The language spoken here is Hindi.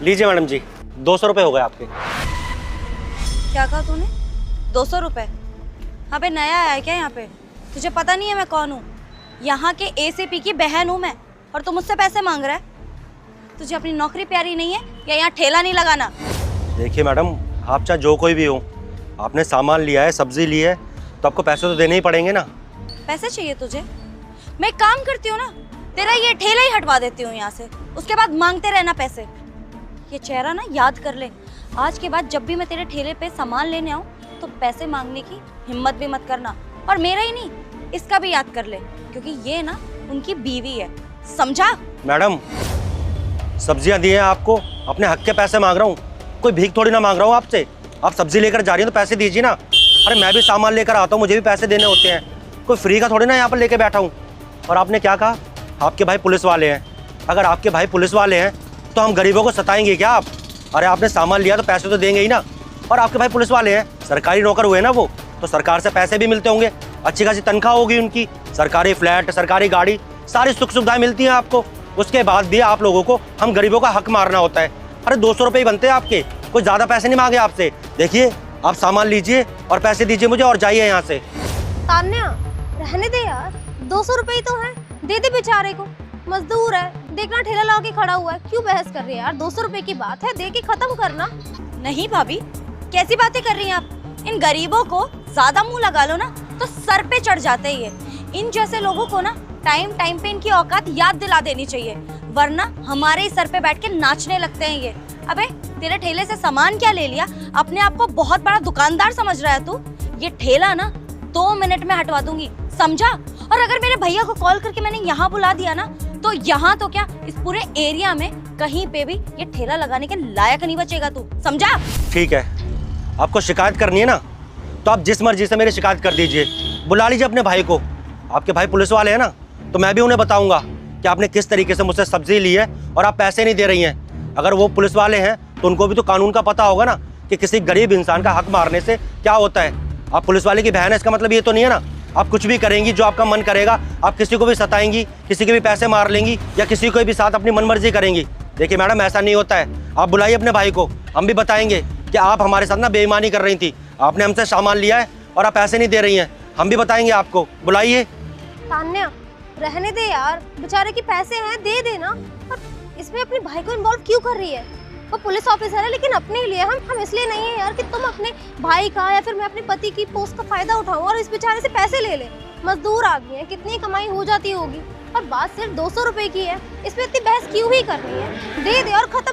लीजिए मैडम जी, 200 रुपये हो गए आपके। क्या कहा तूने? 200 रुपए? हाँ बे, नया आया है क्या यहाँ पे? तुझे पता नहीं है मैं कौन हूँ? यहाँ के एसीपी की बहन हूँ मैं, और तू मुझसे पैसे मांग रहा है? तुझे अपनी नौकरी प्यारी नहीं है या यहाँ ठेला नहीं लगाना? देखिए मैडम, आप चाहे जो कोई भी हो, आपने सामान लिया है, सब्जी ली है, तो आपको पैसे तो देने ही पड़ेंगे ना। पैसे चाहिए तुझे? मैं काम करती हूँ ना, तेरा ये ठेला ही हटवा देती हूँ यहाँ से, उसके बाद मांगते रहना पैसे। ये चेहरा ना याद कर ले, आज के बाद जब भी मैं तेरे ठेले पे सामान लेने आऊँ तो पैसे मांगने की हिम्मत भी मत करना। और मेरा ही नहीं, इसका भी याद कर ले, क्योंकि ये ना उनकी बीवी है, समझा? मैडम, सब्जियां दी हैं आपको, अपने हक के पैसे मांग रहा हूँ, कोई भीख थोड़ी ना मांग रहा हूँ आपसे। आप सब्जी लेकर जा रही हैं तो पैसे दीजिए ना। अरे मैं भी सामान लेकर आता हूँ, मुझे भी पैसे देने होते हैं, कोई फ्री का थोड़ी ना यहाँ पर लेके बैठा हूँ। और आपने क्या कहा? आपके भाई पुलिस वाले हैं। अगर आपके भाई पुलिस वाले हैं तो हम गरीबों को सताएंगे क्या आप? अरे आपने सामान लिया तो पैसे तो देंगे ही ना। और आपके भाई पुलिस वाले हैं, सरकारी नौकर हुए ना वो, तो सरकार से पैसे भी मिलते होंगे, अच्छी खासी तनख्वाह होगी उनकी, सरकारी फ्लैट, सरकारी गाड़ी, सारी सुख सुविधाएं मिलती हैं आपको। उसके बाद भी आप लोगों को हम गरीबों का हक मारना होता है। अरे 200 रुपये ही बनते हैं आपके, कोई ज़्यादा पैसे नहीं मांगे आपसे। देखिए, आप सामान लीजिए और पैसे दीजिए मुझे और जाइए यहाँ से। तान्या, रहने दे यार, 200 रुपए ही तो है, दे दे बेचारे को, मजदूर है, देखना ठेला लगा के खड़ा हुआ है, क्यों बहस कर रही है यार? 200 रुपए की बात है, दे के खत्म करना। नहीं भाभी, कैसी बातें कर रही हैं आप? इन गरीबों को ज्यादा मुंह लगा लो ना तो सर पे चढ़ जाते ही है। इन जैसे लोगों को ना टाइम टाइम पे इनकी औकात याद दिला देनी चाहिए, वरना हमारे ही सर पे बैठ के नाचने लगते हैं ये। अबे तेरे ठेले से सामान क्या ले लिया? अपने आप को बहुत बड़ा दुकानदार समझ रहा है तू? ये ठेला ना 2 मिनट में हटवा दूंगी, समझा? और अगर मेरे भैया को कॉल करके मैंने यहाँ बुला दिया ना, तो यहाँ तो क्या, इस पूरे एरिया में कहीं पे भी ये ठेला लगाने के लायक नहीं बचेगा तू, समझा? ठीक है, आपको शिकायत करनी है ना, तो आप जिस मर्जी से मेरी शिकायत कर दीजिए, बुला लीजिए अपने भाई को। आपके भाई पुलिस वाले हैं ना, तो मैं भी उन्हें बताऊंगा कि आपने किस तरीके से मुझसे सब्जी ली है और आप पैसे नहीं दे रही हैं। अगर वो पुलिस वाले हैं तो उनको भी तो कानून का पता होगा ना कि किसी गरीब इंसान का हक मारने से क्या होता है। आप पुलिस वाले की बहन है, इसका मतलब ये तो नहीं है ना आप कुछ भी करेंगी जो आपका मन करेगा, आप किसी को भी सताएंगी, किसी के भी पैसे मार लेंगी, या किसी को भी साथ अपनी मनमर्जी करेंगी। देखिए मैडम, ऐसा नहीं होता है। आप बुलाइए अपने भाई को, हम भी बताएंगे कि आप हमारे साथ ना बेईमानी कर रही थी, आपने हमसे सामान लिया है और आप पैसे नहीं दे रही हैं, हम भी बताएंगे आपको। बुलाइए। तान्या, रहने दे यार, बेचारे के पैसे हैं, दे देना। और इसमें अपने भाई को इन्वॉल्व क्यों कर रही है? वो पुलिस ऑफिसर है, लेकिन अपने लिए, हम इसलिए नहीं है यार कि तुम अपने भाई का या फिर मैं अपने पति की पोस्ट का फायदा उठाऊं और इस बेचारे से पैसे ले ले। मजदूर आदमी है, कितनी कमाई हो जाती होगी, और बात सिर्फ 200 रुपए की है, इसमें इतनी बहस क्यों ही कर रही है? दे दे और खत्म